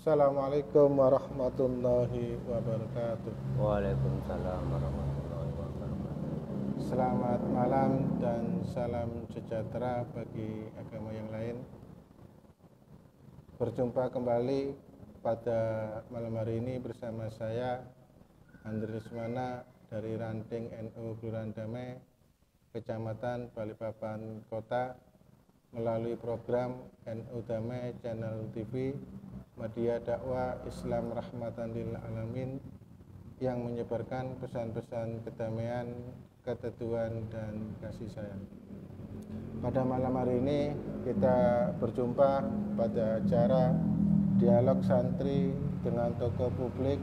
Assalamualaikum warahmatullahi wabarakatuh. Waalaikumsalam warahmatullahi wabarakatuh. Selamat malam dan salam sejahtera bagi agama yang lain. Berjumpa kembali pada malam hari ini bersama saya Andri Lesmana dari Ranting NU Kelurahan Damai, Kecamatan Balikpapan Kota, melalui program NU Damai Channel TV Media Dakwah Islam Rahmatan lil Alamin yang menyebarkan pesan-pesan kedamaian, keteduhan, dan kasih sayang. Pada malam hari ini kita berjumpa pada acara dialog santri dengan tokoh publik,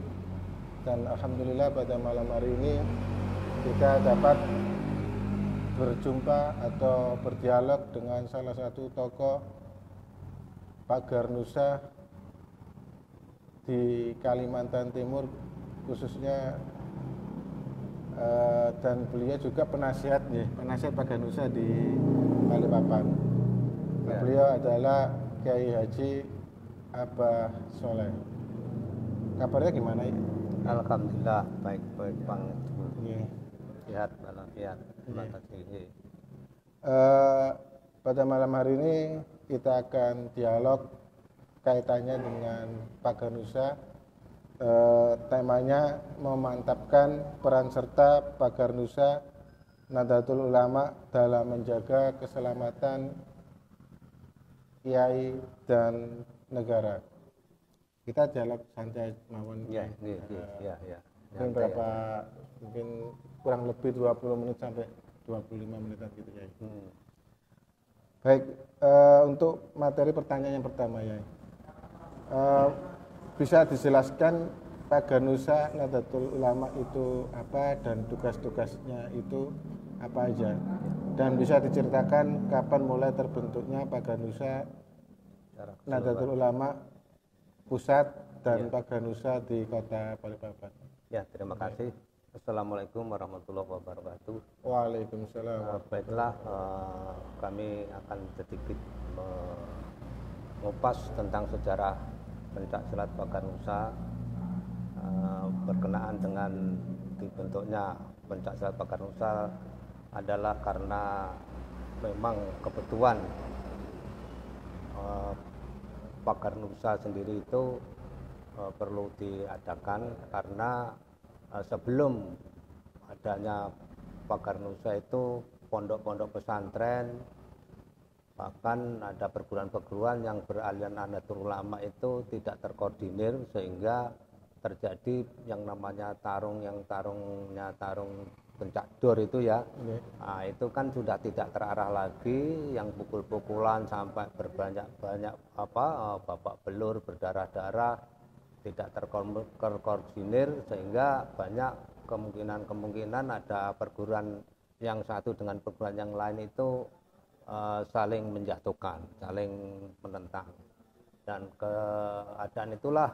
dan alhamdulillah pada malam hari ini kita dapat berjumpa atau berdialog dengan salah satu tokoh pagar nusa di Kalimantan Timur khususnya, dan beliau juga penasihat pagar nusa di Balikpapan. Ya. Beliau adalah Kiai Haji Abah Soleh. Kabarnya gimana ya? Alhamdulillah baik-baik banget. Iya. Sehat walafiat. Terima kasih. Pada malam hari ini kita akan dialog kaitannya dengan pagar nusa. Temanya memantapkan peran serta pagar nusa Nahdlatul Ulama dalam menjaga keselamatan kiai dan negara. Kita dialog santai mawon. Ya. Mungkin berapa? Mungkin kurang lebih 20 menit sampai 25 menitan gitu ya. Baik, untuk materi pertanyaan yang pertama ya. Bisa dijelaskan pagar nusa Nahdlatul Ulama itu apa dan tugas-tugasnya itu apa aja, dan bisa diceritakan kapan mulai terbentuknya pagar nusa Nahdlatul Ulama pusat dan pagar nusa di Kota Balikpapan. Ya, terima kasih. Assalamualaikum warahmatullahi wabarakatuh. Waalaikumsalam. Baiklah, kami akan sedikit mengupas tentang sejarah pencak silat pagar nusa berkenaan dengan dibentuknya pencak silat pagar nusa adalah karena memang kebutuhan pagar nusa sendiri itu perlu diadakan karena sebelum adanya pagar nusa itu pondok-pondok pesantren, bahkan ada perguruan-perguruan yang beraliran Nahdlatul Ulama itu tidak terkoordinir sehingga terjadi yang namanya tarung pencak dor itu ya. Nah, itu kan sudah tidak terarah lagi, yang pukul-pukulan sampai berbanyak-banyak babak belur, berdarah-darah, tidak terkoordinir sehingga banyak kemungkinan ada perguruan yang satu dengan perguruan yang lain itu saling menjatuhkan, saling menentang. Dan keadaan itulah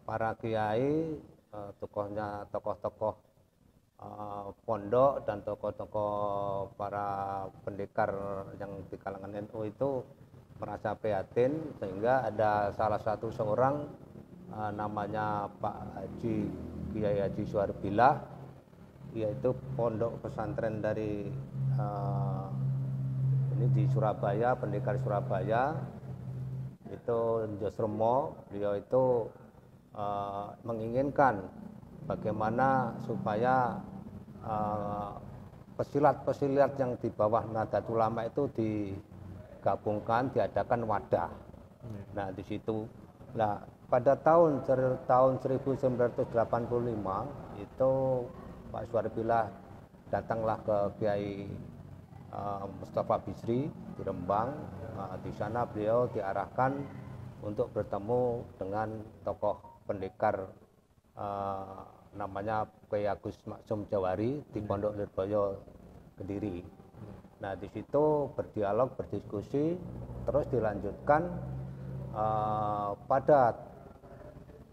para kiai, tokoh-tokoh pondok dan tokoh-tokoh para pendekar yang di kalangan NU itu merasa prihatin sehingga ada salah satu seorang namanya Pak Haji Kiai Haji Suwarbillah, yaitu pondok pesantren dari ini di Surabaya, pendekar Surabaya itu Josromo. Beliau itu menginginkan bagaimana supaya pesilat-pesilat yang di bawah Nahdlatul Ulama itu digabungkan, diadakan wadah. Nah, di situ pada tahun 1985 itu Pak Suwarbillah datanglah ke Kiai Mustafa Bisri di Rembang. Di sana beliau diarahkan untuk bertemu dengan tokoh pendekar namanya Kiai Agus Maksum Jawari di Pondok Lirboyo Kediri. Nah, di situ berdialog, berdiskusi, terus dilanjutkan pada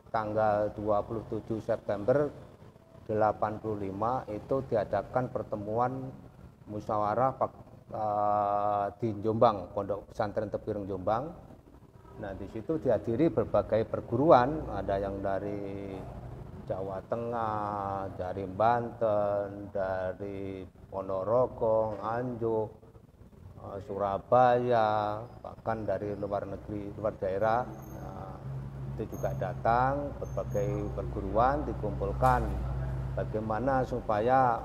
tanggal 27 September 85 itu diadakan pertemuan musyawarah di Jombang, Pondok Pesantren Tebireng Jombang, Nah, di situ dihadiri berbagai perguruan, ada yang dari Jawa Tengah, dari Banten, dari Ponorogo, Nganjuk, Surabaya, bahkan dari luar negeri, luar daerah. Nah, itu juga datang, berbagai perguruan dikumpulkan bagaimana supaya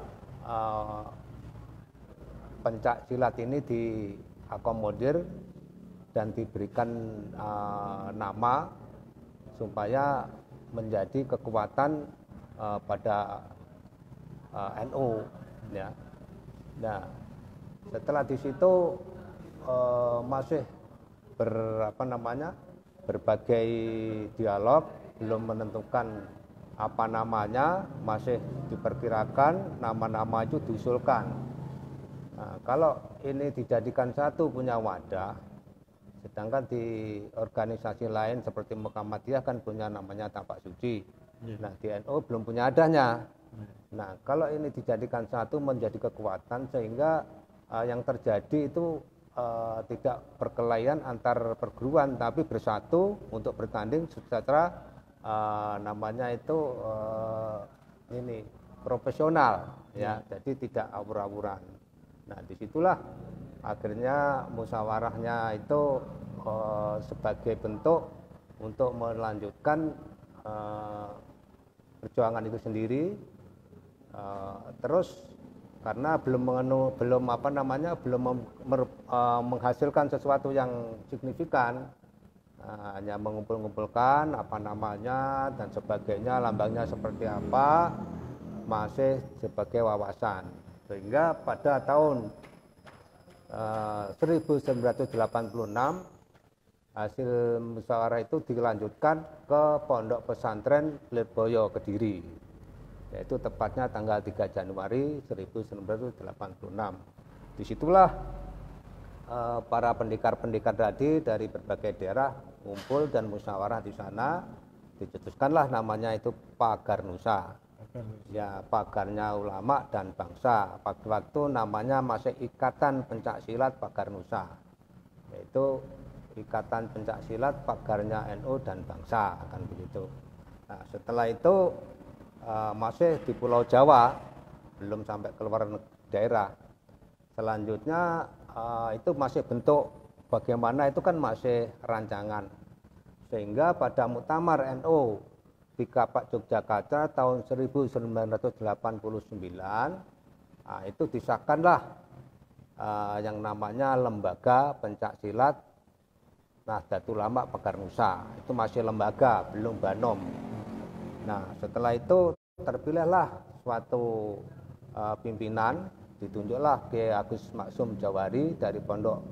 pencak silat ini diakomodir dan diberikan nama supaya menjadi kekuatan pada NU ya. Nah, setelah di situ masih berbagai dialog, belum menentukan apa namanya, masih diperkirakan nama-nama itu diusulkan. Nah, kalau ini dijadikan satu punya wadah, sedangkan di organisasi lain seperti Muhammadiyah kan punya namanya tapak suci. Nah, di NU belum punya adanya. Nah, kalau ini dijadikan satu menjadi kekuatan sehingga yang terjadi itu tidak perkelahian antar perguruan, tapi bersatu untuk bertanding secara namanya itu ini profesional ya, jadi tidak awur-awuran. Nah, disitulah akhirnya musyawarahnya itu sebagai bentuk untuk melanjutkan perjuangan itu sendiri. Terus karena belum menghasilkan sesuatu yang signifikan, hanya mengumpulkan apa namanya dan sebagainya, lambangnya seperti apa, masih sebagai wawasan. Sehingga pada tahun 1986 hasil musyawarah itu dilanjutkan ke Pondok Pesantren Lirboyo Kediri, yaitu tepatnya tanggal 3 Januari 1986. Disitulah para pendekar-pendekar tadi dari berbagai daerah ngumpul dan musyawarah di sana, dicetuskanlah namanya itu Pagar Nusa. Ya, pagarnya ulama dan bangsa. Pada waktu namanya masih Ikatan Pencak Silat Pagar Nusa, yaitu Ikatan Pencak Silat pagarnya NU dan bangsa, kan begitu. Nah, setelah itu masih di Pulau Jawa, belum sampai keluar daerah. Selanjutnya itu masih bentuk bagaimana, itu kan masih rancangan. Sehingga pada Muktamar NU di Kapak Yogyakarta tahun 1989 itu disahkanlah yang namanya Lembaga Pencak Silat Nahdlatul Ulama Pagar Nusa. Itu masih lembaga, belum Banom. Nah, setelah itu terpilihlah suatu pimpinan, ditunjuklah Kiai Agus Maksum Jawari dari Pondok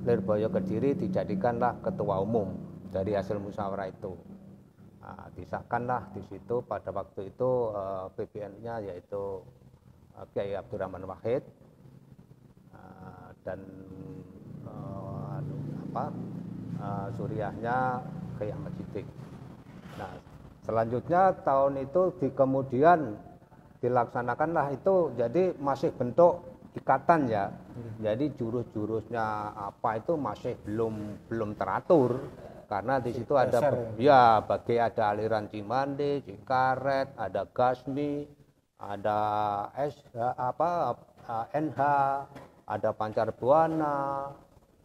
Lirboyo Kediri, dijadikanlah ketua umum dari hasil musyawarah itu. Nah, disahkanlah di situ pada waktu itu PBN-nya yaitu Kiai Abdurrahman Wahid dan suriahnya Kiai Ahmad Siddiq. Nah, selanjutnya tahun itu kemudian dilaksanakanlah itu, jadi masih bentuk ikatan ya. Jadi jurus-jurusnya apa itu masih belum teratur. Karena di situ ada ada aliran Cimande, Cikaret, ada Gasmi, ada NH, ada Pancar Buana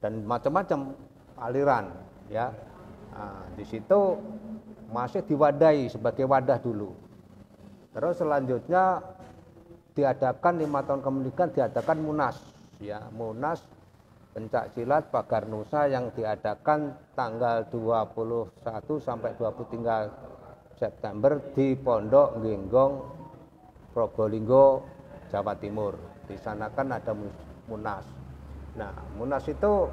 dan macam-macam aliran ya. Nah, di situ masih diwadahi sebagai wadah dulu. Terus selanjutnya diadakan 5 tahun kemudian diadakan Munas ya, Munas Pencak Silat Pagar Nusa yang diadakan tanggal 21 sampai 23 September di Pondok Genggong, Probolinggo, Jawa Timur. Di sana kan ada Munas. Nah, Munas itu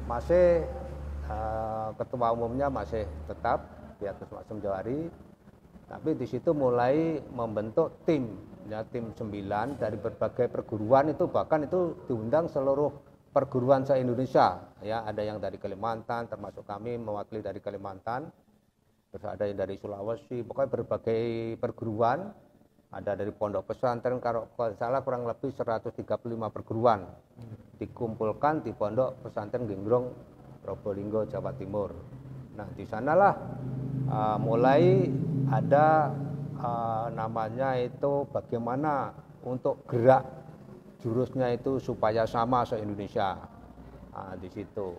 masih ketua umumnya masih tetap Kiai Agus Maksum Jawari, tapi di situ mulai membentuk tim. Ya, tim 9 dari berbagai perguruan itu, bahkan itu diundang seluruh perguruan se-Indonesia ya, ada yang dari Kalimantan, termasuk kami mewakili dari Kalimantan, terus ada yang dari Sulawesi, pokoknya berbagai perguruan, ada dari pondok pesantren, kalau salah kurang lebih 135 perguruan dikumpulkan di Pondok Pesantren Genggong Probolinggo, Jawa Timur. Nah, di sanalah mulai ada namanya itu bagaimana untuk gerak jurusnya itu supaya sama se-Indonesia. Nah, di situ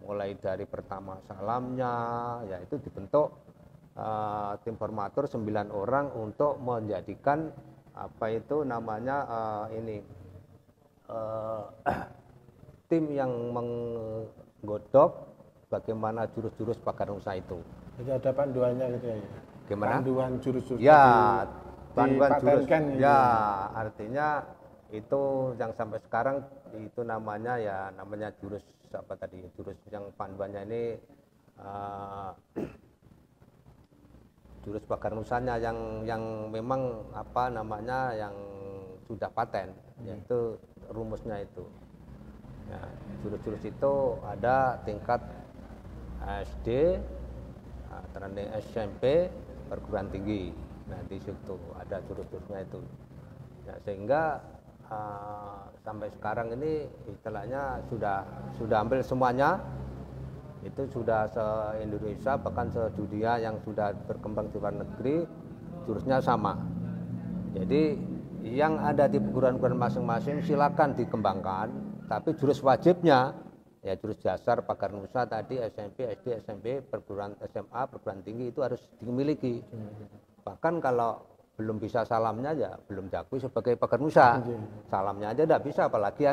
mulai dari pertama salamnya, yaitu dibentuk tim formatur 9 orang untuk menjadikan apa itu namanya tim yang menggodok bagaimana jurus-jurus pagar nusa itu. Jadi ada panduannya gitu ya? Gimana? Panduan jurus-jurus. Ya, panduan jurus. Gitu. Ya, artinya itu yang sampai sekarang itu namanya ya namanya jurus apa tadi? Jurus yang panduannya ini jurus pagar nusanya yang memang apa namanya yang sudah paten, yaitu rumusnya itu. Ya, jurus-jurus itu ada tingkat SD, training SMP, perguruan tinggi. Nah, di situ ada jurus-jurusnya itu. Ya, sehingga sampai sekarang ini istilahnya sudah hampir semuanya itu sudah se-Indonesia bahkan se-dunia yang sudah berkembang di luar negeri jurusnya sama. Jadi yang ada di perguruan-perguruan masing-masing silakan dikembangkan, tapi jurus wajibnya ya jurus dasar pagar nusa tadi SMP, SD, SMP, perguruan SMA, perguruan tinggi itu harus dimiliki. Bahkan kalau belum bisa salamnya ya belum diakui sebagai pagar nusa. Salamnya aja tidak bisa, apalagi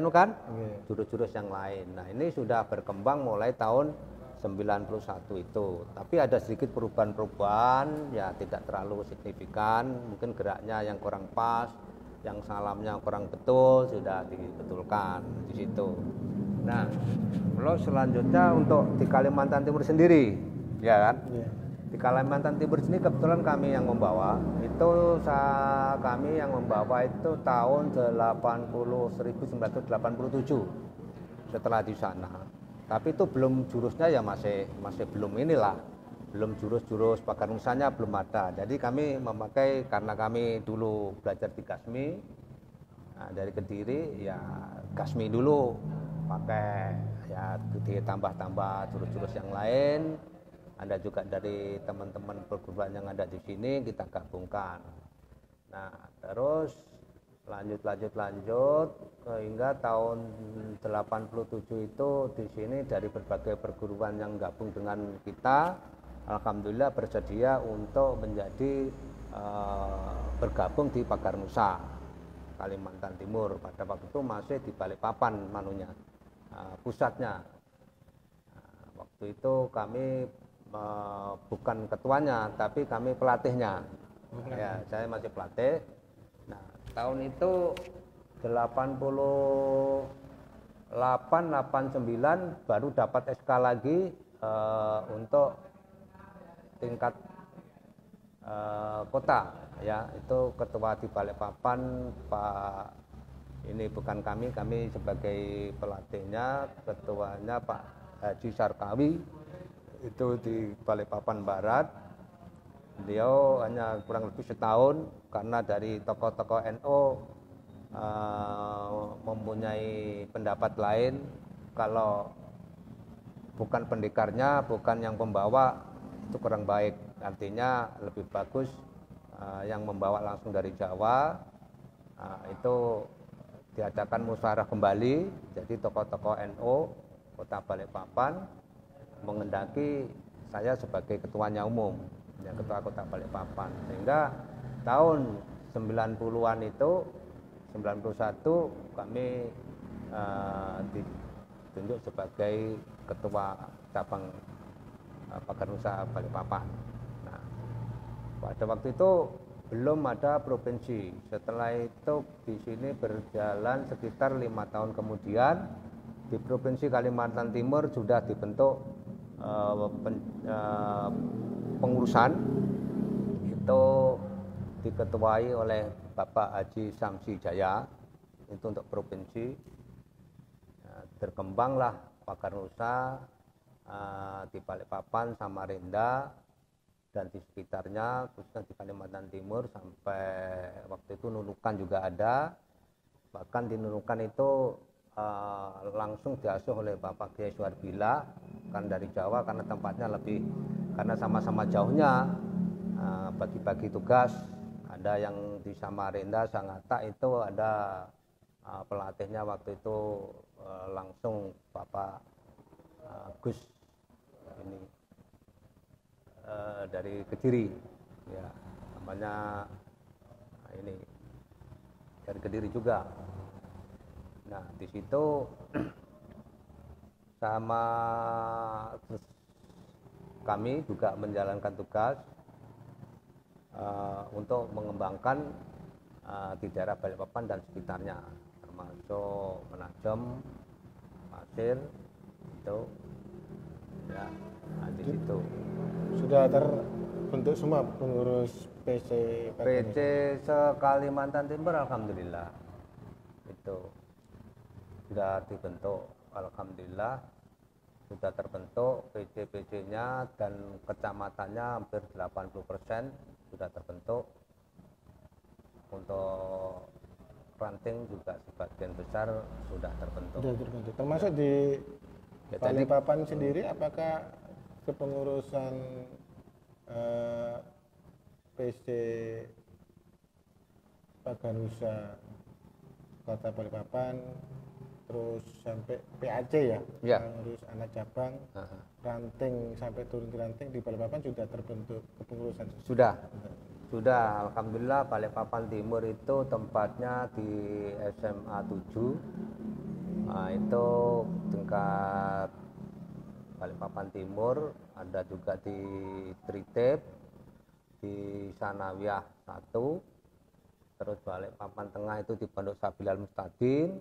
jurus-jurus yang lain. Nah, ini sudah berkembang mulai tahun 91 itu. Tapi ada sedikit perubahan-perubahan, ya tidak terlalu signifikan. Mungkin geraknya yang kurang pas, yang salamnya kurang betul, sudah dibetulkan di situ. Nah, kalau selanjutnya untuk di Kalimantan Timur sendiri, ya kan? Di Kalimantan Timur sini kebetulan kami yang membawa, itu kami yang membawa itu tahun 1987 setelah di sana. Tapi itu belum jurusnya ya masih belum inilah, belum jurus-jurus pagar nusanya belum ada. Jadi kami memakai karena kami dulu belajar di Gasmi, nah, dari Kediri ya Gasmi dulu pakai ya ditambah-tambah jurus-jurus yang lain. Ada juga dari teman-teman perguruan yang ada di sini kita gabungkan. Nah, terus lanjut hingga tahun 87 itu di sini dari berbagai perguruan yang gabung dengan kita alhamdulillah bersedia untuk menjadi bergabung di Pagar Nusa Kalimantan Timur. Pada waktu itu masih di Balikpapan pusatnya. Waktu itu kami bukan ketuanya tapi kami pelatihnya. Ya, saya masih pelatih. Nah, tahun itu 88-89 baru dapat SK lagi untuk tingkat kota ya, itu ketua di Balikpapan Pak, ini bukan kami sebagai pelatihnya, ketuanya Pak Haji Sarkawi itu di Balikpapan Barat. Beliau hanya kurang lebih setahun karena dari tokoh-tokoh NU mempunyai pendapat lain, kalau bukan pendekarnya, bukan yang pembawa itu kurang baik, artinya lebih bagus yang membawa langsung dari Jawa. Itu diadakan musyawarah kembali, jadi tokoh-tokoh NU Kota Balikpapan mengendaki saya sebagai ketuanya umum, yang ketua Kota Balikpapan, sehingga tahun 90-an itu 91 kami ditunjuk sebagai ketua cabang Pagar Nusa Balikpapan. Nah, pada waktu itu belum ada provinsi. Setelah itu di sini berjalan sekitar 5 tahun kemudian di Provinsi Kalimantan Timur sudah dibentuk pengurusan, itu diketuai oleh Bapak Haji Samsi Jaya, itu untuk provinsi. Berkembanglah Pagar Nusa di Balikpapan, Samarinda dan di sekitarnya, khususnya di Kalimantan Timur, sampai waktu itu Nunukan juga ada. Bahkan di Nunukan itu langsung diasuh oleh Bapak Kiai Suwarbila, kan dari Jawa karena tempatnya lebih, karena sama-sama jauhnya, bagi-bagi tugas. Ada yang di Samarinda, Sangatta itu ada pelatihnya waktu itu langsung Bapak Gus ini dari Kediri, ya namanya ini dari Kediri juga. Nah di situ sama kami juga menjalankan tugas untuk mengembangkan di daerah Balikpapan dan sekitarnya, termasuk Menajem, Pasir itu ya. Nah, di situ Sudah terbentuk semua pengurus PC PC se-Kalimantan Timur, alhamdulillah itu sudah dibentuk, alhamdulillah sudah terbentuk PC-PC-nya, dan kecamatannya hampir 80% sudah terbentuk. Untuk ranting juga sebagian besar sudah terbentuk. Sudah terbentuk. Termasuk di Ya, Balikpapan sendiri, apakah kepengurusan PC Paganusa Kota Balikpapan terus sampai PAC ya, Ya. pengurus anak cabang, ranting sampai turun ke ranting di Balikpapan sudah terbentuk kepengurusan? Sudah, alhamdulillah. Balikpapan Timur itu tempatnya di SMA 7. Nah, itu tingkat Balikpapan Timur, ada juga di Tritip, di Sanawiyah 1, terus Balikpapan Tengah itu di Pondok Sabilal Mustadin,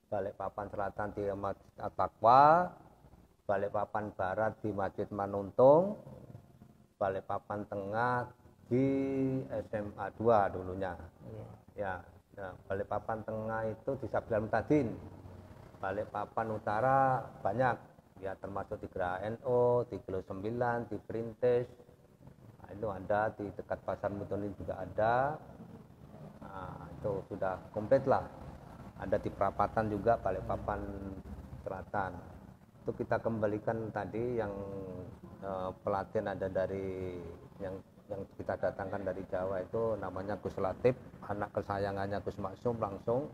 Balikpapan Selatan di Masjid At-Taqwa, Balikpapan Barat di Masjid Manuntung, Balikpapan Tengah di SMA 2 dulunya. Ya, nah, Balikpapan Tengah itu di Sabilal Mustadin. Balikpapan Utara banyak, ya termasuk di Geraha NU, di Kilo 9, di Perintis. Nah, itu ada di dekat Pasar Mutonin juga ada. Nah, itu sudah komplit lah. Ada di Perapatan juga, Balikpapan Selatan. Itu kita kembalikan tadi yang pelatihan ada dari yang kita datangkan dari Jawa, itu namanya Gus Latif, anak kesayangannya Gus Maksum langsung.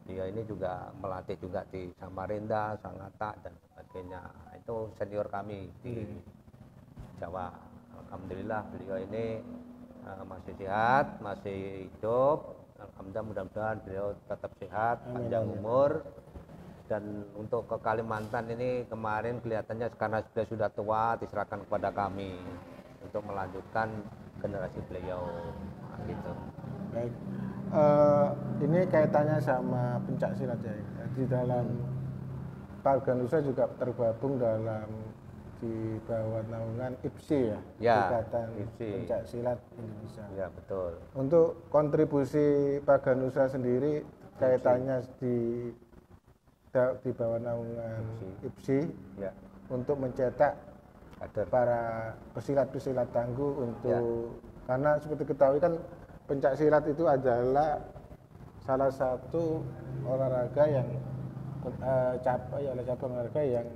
Beliau ini juga melatih juga di Samarinda, Sangatta dan sebagainya. Itu senior kami di Jawa. Alhamdulillah beliau ini masih sehat, masih hidup. Alhamdulillah, mudah-mudahan beliau tetap sehat, panjang umur. Dan untuk ke Kalimantan ini kemarin kelihatannya karena sudah tua, diserahkan kepada kami untuk melanjutkan generasi beliau. Nah, gitu. Baik. Ini kaitannya sama pencak silat ya. Di dalam Pak Ganusa juga tergabung dalam di bawah naungan IPSI ya, Ikatan Pencak Silat Indonesia. Ya, betul. Untuk kontribusi Pak Ganusa sendiri kaitannya di bawah naungan IPSI ya, untuk mencetak para pesilat-pesilat tangguh untuk karena seperti ketahui kan pencak silat itu adalah salah satu olahraga yang cabang olahraga yang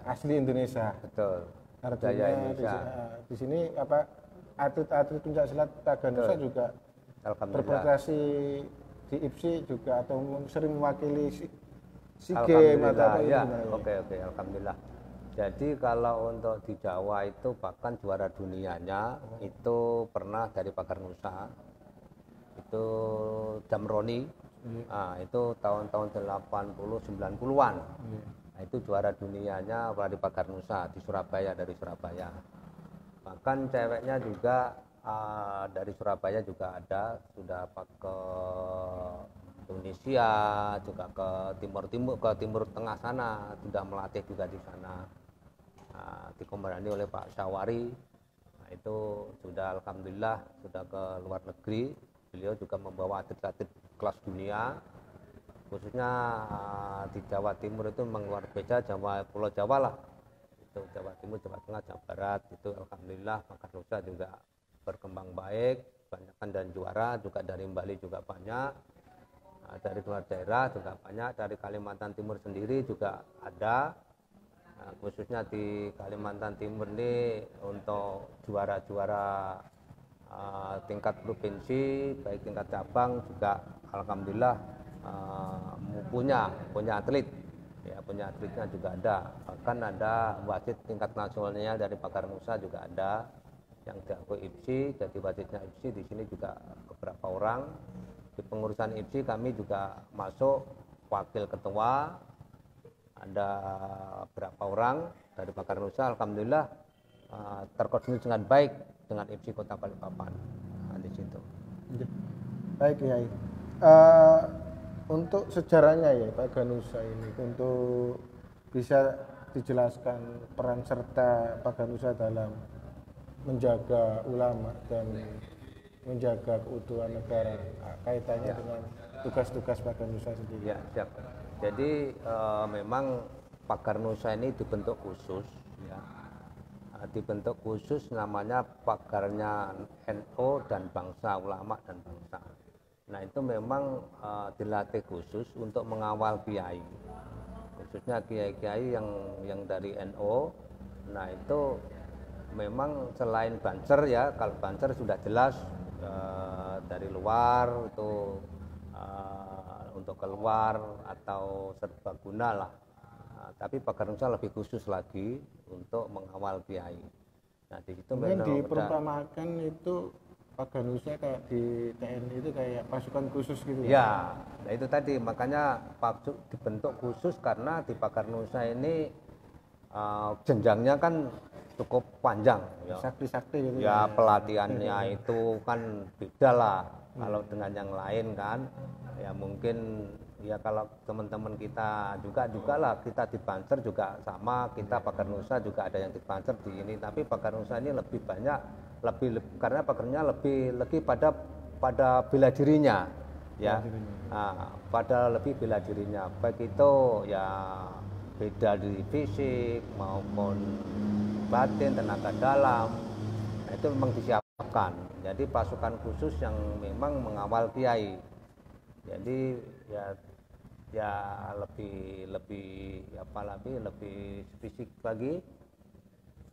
asli Indonesia. Betul. Artinya di sini atlet-atlet pencak silat Pak Ganusa juga berprestasi di IPSI juga atau sering mewakili SEA Games atau apa ya. Oke, alhamdulillah. Jadi kalau untuk di Jawa itu bahkan juara dunianya itu pernah dari Pak Ganusa, itu Jamroni, nah, itu tahun-tahun 80 90-an. Nah, itu juara dunianya dari Pak Ganusa di Surabaya, dari Surabaya. Bahkan ceweknya juga dari Surabaya juga ada, sudah ke Indonesia, juga ke Timur Tengah sana, sudah melatih juga di sana. Dikomandani oleh Pak Syawari. Nah, itu sudah alhamdulillah sudah ke luar negeri. Beliau juga membawa atlet-atlet kelas dunia, khususnya di Jawa Timur itu memang luar biasa, Pulau Jawa lah. Itu Jawa Timur, Jawa Tengah, Jawa Barat itu alhamdulillah Pak Ganusa juga berkembang baik, banyakkan dan juara juga dari Bali juga banyak. dari luar daerah juga banyak, dari Kalimantan Timur sendiri juga ada. Khususnya di Kalimantan Timur ini untuk juara-juara tingkat provinsi, baik tingkat cabang juga alhamdulillah punya atlet, ya punya atletnya juga ada. Bahkan ada wasit tingkat nasionalnya dari Pakar Nusa juga ada yang diakui IPSI, jadi wasitnya IPSI di sini juga beberapa orang. Di pengurusan IPSI kami juga masuk wakil ketua, ada berapa orang dari Pakar Nusa, alhamdulillah terkoordinasi dengan baik dengan IPSI Kota Balikpapan. Di situ. Baik Kiai. Untuk sejarahnya ya Pak Ganusa ini, untuk bisa dijelaskan peran serta Pak Ganusa dalam menjaga ulama dan menjaga keutuhan negara, kaitannya dengan tugas-tugas Pak Ganusa sendiri. Ya, siap. Jadi memang Pakar Nusa ini dibentuk khusus, ya. Dibentuk khusus namanya pagarnya NU dan bangsa, ulama dan bangsa. Nah itu memang dilatih khusus untuk mengawal kiai, khususnya kiai-kiai yang dari NU. Nah itu memang selain banser ya, kalau banser sudah jelas dari luar itu untuk keluar atau serbaguna lah. Tapi Pakar Nusa lebih khusus lagi untuk mengawal kiai. Nah di situ mungkin diperumpamakan itu Pakar Nusa kayak di TNI itu kayak pasukan khusus gitu ya. Nah itu tadi makanya dibentuk khusus karena di Pakar Nusa ini jenjangnya kan cukup panjang ya. Sakti-sakti gitu ya. Pelatihannya itu kan beda lah kalau dengan yang lain kan. Ya mungkin ya kalau teman-teman kita juga lah, kita di Banser juga sama, kita Pakar Nusa juga ada yang di Banser di ini, tapi Pakar Nusa ini lebih banyak karena pakarnya lebih pada bela dirinya ya. Pada lebih bela dirinya, baik itu ya beda di fisik maupun batin, tenaga dalam. Nah, itu memang disiapkan, jadi pasukan khusus yang memang mengawal kiai. Jadi ya lebih fisik lagi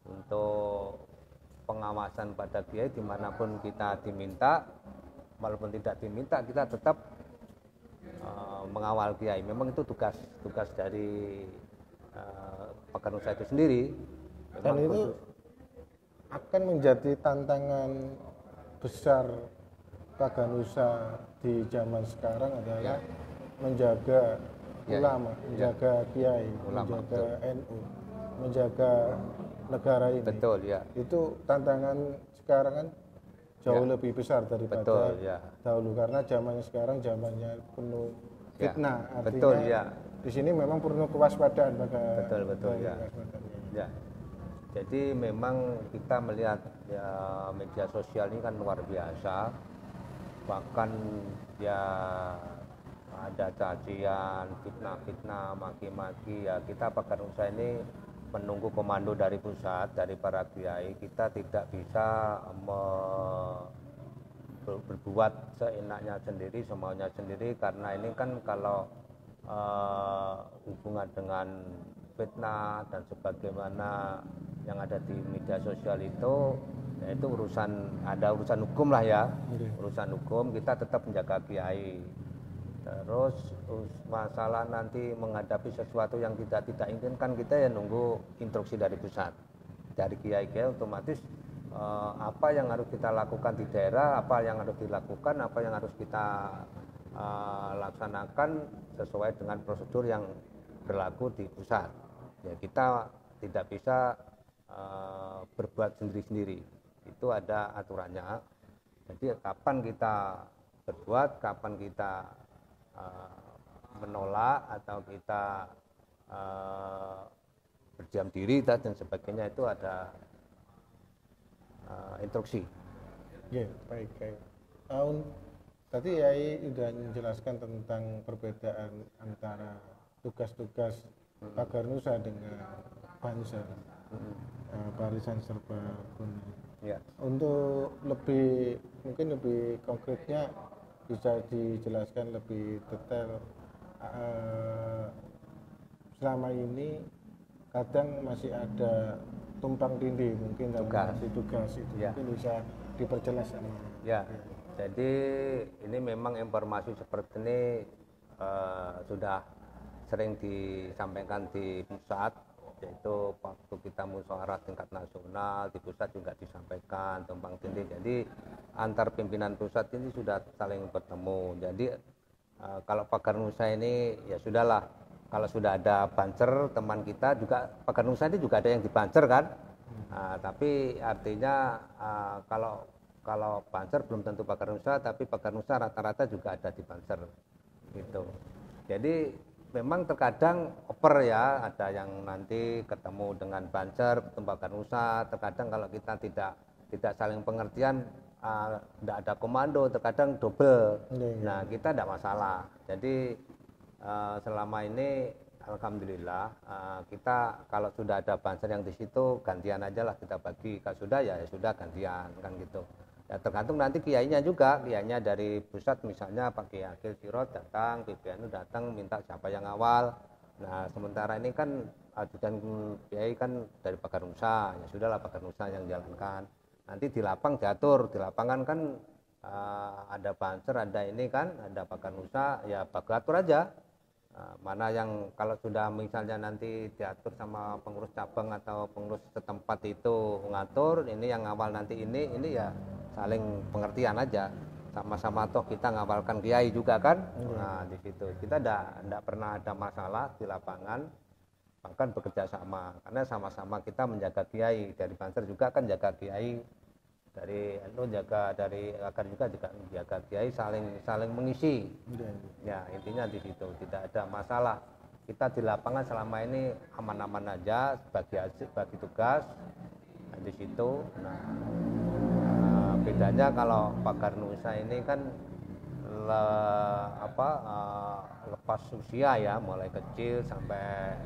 untuk pengawasan pada kiai dimanapun kita diminta, walaupun tidak diminta kita tetap mengawal kiai. Memang itu tugas dari Pakar Nusa itu sendiri. Dan itu akan menjadi tantangan besar Pakar Nusa di zaman sekarang adalah menjaga ulama, menjaga kiai, menjaga NU, menjaga negara ini. Betul ya. Itu tantangan sekarang kan jauh lebih besar daripada dahulu, karena zamannya sekarang zamannya penuh fitnah. Artinya di sini memang perlu kewaspadaan pada betul ya. Jadi memang kita melihat ya media sosial ini kan luar biasa. Bahkan ya ada cacian, fitnah, maki-maki ya. Kita Pakar Nusa ini menunggu komando dari pusat, dari para kiai. Kita tidak bisa berbuat seenaknya sendiri, semaunya sendiri, karena ini kan kalau hubungan dengan fitnah dan sebagaimana yang ada di media sosial itu, ya itu ada urusan hukum lah ya. Urusan hukum, kita tetap menjaga kiai. Terus masalah nanti menghadapi sesuatu yang tidak inginkan, kita ya nunggu instruksi dari pusat, dari kiai-kiai. Otomatis apa yang harus kita lakukan di daerah, apa yang harus dilakukan, apa yang harus kita laksanakan sesuai dengan prosedur yang berlaku di pusat. Ya kita tidak bisa berbuat sendiri-sendiri, itu ada aturannya. Jadi kapan kita berbuat, kapan kita menolak atau kita berdiam diri dan sebagainya, itu ada instruksi. Ya, baik. Tadi Yai sudah menjelaskan tentang perbedaan antara tugas-tugas Pakar Nusa dengan Banser, Barisan Serbaguna. Ya. Untuk mungkin lebih konkretnya bisa dijelaskan lebih detail selama ini kadang masih ada tumpang tindih mungkin dalam tugas itu ya. Mungkin bisa diperjelas sama ya. Jadi ini memang informasi seperti ini sudah sering disampaikan di pusat, yaitu waktu kita musyawarah tingkat nasional di pusat juga disampaikan tumpang tindih. Jadi antar pimpinan pusat ini sudah saling bertemu. Jadi kalau Pagar Nusa ini ya sudahlah, kalau sudah ada banser teman kita juga, Pagar Nusa ini juga ada yang dibanser kan. Tapi artinya kalau banser belum tentu Pagar Nusa, tapi Pagar Nusa rata-rata juga ada di banser gitu. Jadi memang terkadang oper ya, ada yang nanti ketemu dengan banser, ketemu Pagar Nusa. Terkadang kalau kita tidak saling pengertian, tidak ada komando, terkadang double. Nah kita tidak masalah. Jadi selama ini alhamdulillah kita kalau sudah ada banser yang di situ gantian aja lah kita bagi. Kalau sudah ya sudah gantian kan gitu. Ya tergantung nanti kiainya juga, kiainya dari pusat misalnya Pak Kiai Agil Sirot datang, PBNU datang minta siapa yang awal. Nah sementara ini kan ajudan kiai kan dari Pagar Nusa, ya sudahlah Pagar Nusa yang jalankan. Nanti di lapang diatur, di lapangan kan ada banser, ada ini kan, ada Pagar Nusa, ya bagi atur aja. Mana yang kalau sudah misalnya nanti diatur sama pengurus cabang atau pengurus setempat itu ngatur, ini yang awal nanti ini ya saling pengertian aja, sama-sama toh kita ngawalkan kiai juga kan. Nah di situ kita tidak pernah ada masalah di lapangan, bahkan bekerja sama karena sama-sama kita menjaga kiai. Dari banser juga kan jaga kiai, dari NU jaga, dari akar juga jaga kiai, saling mengisi. Ya intinya di situ tidak ada masalah. Kita di lapangan selama ini aman-aman aja, bagi tugas di situ. Nah bedanya kalau Pagar Nusa ini kan lepas usia ya, mulai kecil sampai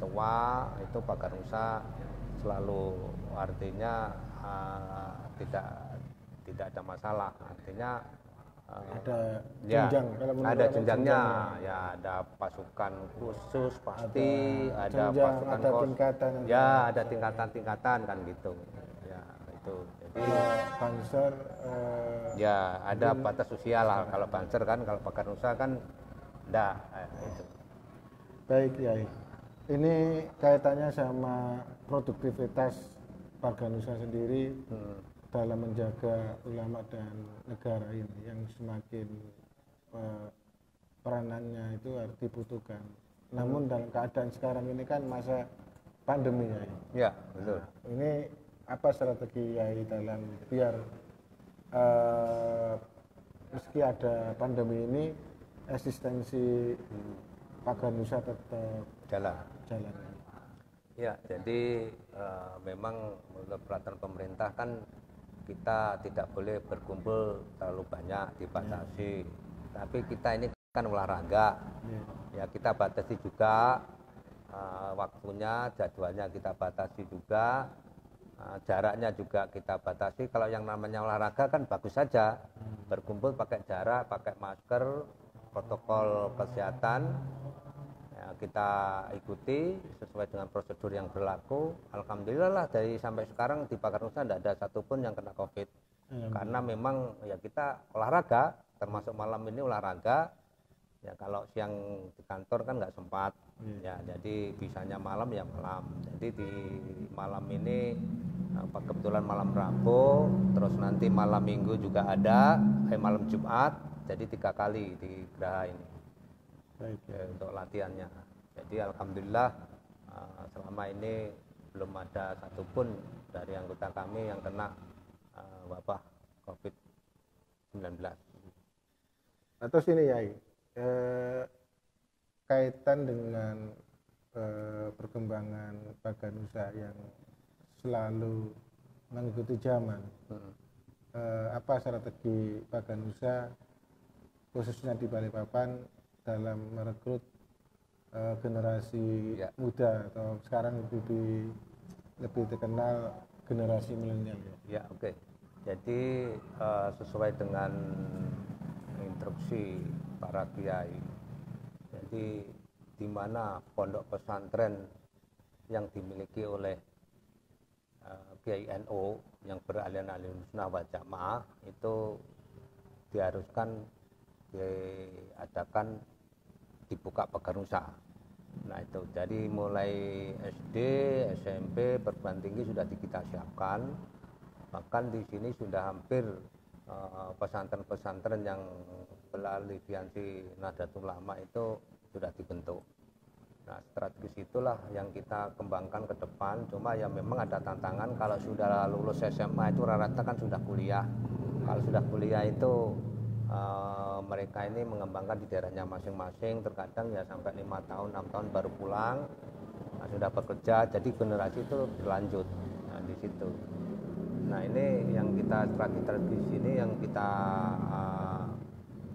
tua itu Pagar Nusa selalu artinya tidak ada masalah, artinya ada jenjang, ada jenjangnya ya, ada pasukan khusus pasti, ada pasukan ada tingkatan, ya ada tingkatan kan gitu ya. Itu jadi banser ya ada batas usia lah kalau banser kan. Kalau Pagar Nusa kan enggak itu. Baik ya, ini kaitannya sama produktivitas Pagar Nusa sendiri dalam menjaga ulama dan negara ini yang semakin peranannya itu harus dibutuhkan. Namun dalam keadaan sekarang ini kan masa pandemi ya. Ya betul. Ini apa strategi ya dalam biar meski ada pandemi ini eksistensi Pagar Nusa tetap jalan. Ya, jadi memang menurut peraturan pemerintah kan kita tidak boleh berkumpul terlalu banyak, dibatasi. Tapi kita ini kan olahraga, ya kita batasi juga waktunya, jadwalnya kita batasi juga, jaraknya juga kita batasi. Kalau yang namanya olahraga kan bagus saja, berkumpul pakai jarak, pakai masker, protokol kesehatan. Kita ikuti sesuai dengan prosedur yang berlaku. Alhamdulillah lah dari sampai sekarang di Pagar Nusa tidak ada satupun yang kena COVID. Karena memang ya kita olahraga, termasuk malam ini olahraga. Ya kalau siang di kantor kan nggak sempat. Ya jadi bisanya malam ya malam. Jadi di malam ini kebetulan malam Rabu, terus nanti malam Minggu juga ada, malam Jumat. Jadi 3 kali di Geraha ini. Baik, ya, untuk latihannya. Jadi alhamdulillah selama ini belum ada satupun dari anggota kami yang kena wabah COVID-19. Atau sini ya, kaitan dengan perkembangan Pagar Nusa yang selalu mengikuti zaman. Apa strategi Pagar Nusa khususnya di Balikpapan dalam merekrut generasi muda atau sekarang lebih terkenal generasi milenial ya. Oke. Jadi sesuai dengan instruksi para kiai. Jadi di mana pondok pesantren yang dimiliki oleh Kiai NU yang beraliran sunnah wal jamaah itu diharuskan diadakan dibuka pagar nusa. Nah itu jadi mulai SD, SMP, perguruan tinggi sudah kita siapkan. Bahkan di sini sudah hampir pesantren-pesantren yang beraliansi Nahdlatul Ulama itu sudah dibentuk. Nah, strategi itulah yang kita kembangkan ke depan. Cuma ya memang ada tantangan kalau sudah lulus SMA itu rata-rata kan sudah kuliah. Kalau sudah kuliah itu mereka ini mengembangkan di daerahnya masing-masing. Terkadang ya sampai 5 tahun, 6 tahun baru pulang. Nah, sudah bekerja, jadi generasi itu berlanjut. Nah, di situ. Nah, ini yang kita strategi ini yang kita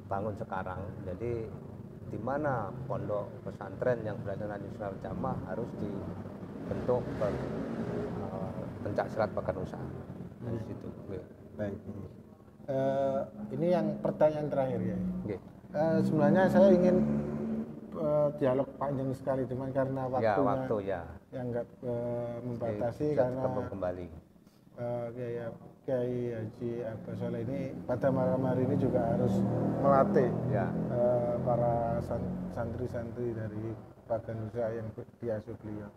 bangun sekarang. Jadi di mana pondok pesantren yang berada di Sunnah Jamaah harus dibentuk pencak silat pagar nusa. Dari situ. Baik. Ini yang pertanyaan terakhir ya. Okay. Sebenarnya saya ingin dialog panjang sekali, cuman karena waktunya yang nggak membatasi karena kembali. Kiai Haji Abbas Sholeh ini pada malam hari ini juga harus melatih para santri-santri dari pagar nusa yang diasuh beliau.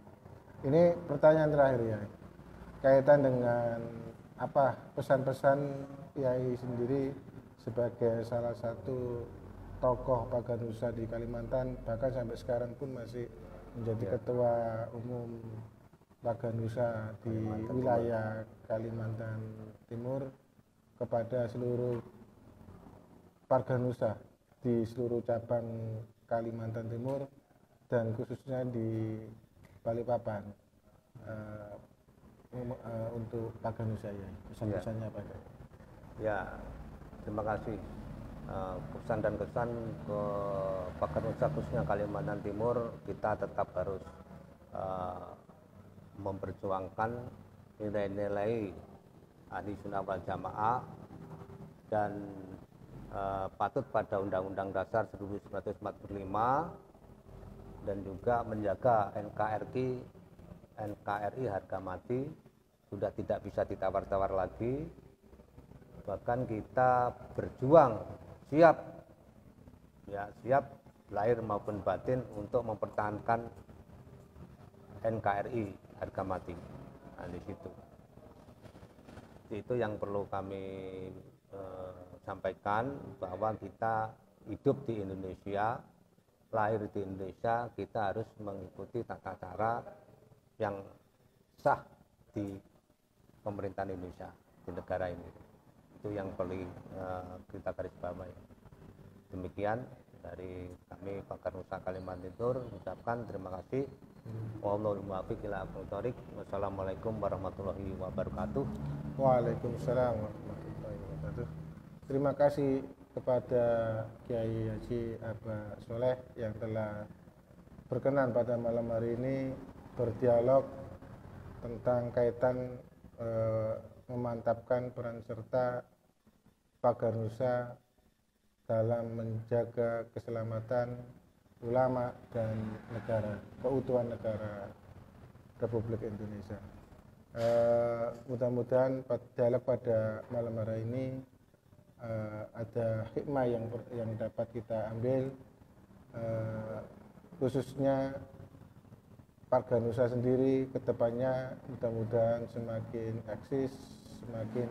Ini pertanyaan terakhir ya, kaitan dengan apa pesan-pesan Kiai sendiri sebagai salah satu tokoh pagar nusa di Kalimantan, bahkan sampai sekarang pun masih menjadi ketua umum pagar nusa di wilayah Kalimantan Timur, kepada seluruh pagar nusa di seluruh cabang Kalimantan Timur dan khususnya di Balikpapan. Untuk pagar nusa ya, pesan-pesannya apa? Ya, terima kasih. Pesan dan kesan ke pagar nusa khususnya Kalimantan Timur, kita tetap harus memperjuangkan nilai-nilai ahli sunnah wal jamaah dan patut pada Undang-Undang Dasar 1945 dan juga menjaga NKRI harga mati, sudah tidak bisa ditawar-tawar lagi. Bahkan kita berjuang siap lahir maupun batin untuk mempertahankan NKRI harga mati. Nah, di situ. Itu yang perlu kami sampaikan, bahwa kita hidup di Indonesia, lahir di Indonesia, kita harus mengikuti tata cara yang sah di pemerintahan Indonesia, di negara ini. Itu yang perlu kita garis bawahi. Demikian dari kami Pagar Nusa Kalimantan Timur, ucapkan terima kasih. Wassalamualaikum warahmatullahi wabarakatuh. Waalaikumsalam warahmatullahi wabarakatuh. Terima kasih kepada Kiai Haji Abbas Sholeh yang telah berkenan pada malam hari ini berdialog tentang kaitan memantapkan peran serta Pagar Nusa dalam menjaga keselamatan ulama dan negara, keutuhan negara Republik Indonesia. Mudah-mudahan dialog pada malam hari ini ada hikmah yang dapat kita ambil, khususnya Pagar Nusa sendiri kedepannya mudah-mudahan semakin eksis, semakin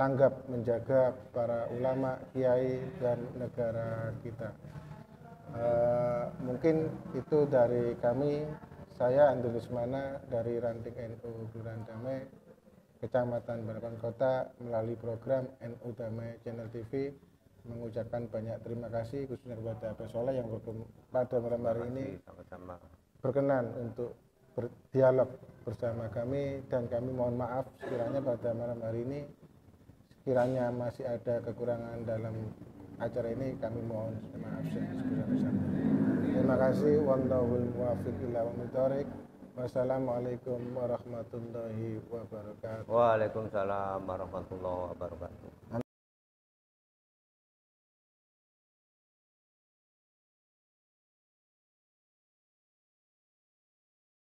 tanggap menjaga para ulama, kiai dan negara kita. Mungkin itu dari kami. Saya Andri Lesmana dari Ranting NU Kelurahan Damai, Kecamatan Balikpapan Kota, melalui program NU Damai Channel TV mengucapkan banyak terima kasih khususnya kepada Abbas Sholeh yang pada malam hari ini berkenan untuk berdialog bersama kami, dan kami mohon maaf sekiranya pada malam hari ini sekiranya masih ada kekurangan dalam acara ini, kami mohon maaf sebesar-besarnya. Terima kasih. Wallahul muwaffiq ila aqwamit thoriq. Wassalamualaikum warahmatullahi wabarakatuh. Waalaikumsalam warahmatullahi wabarakatuh.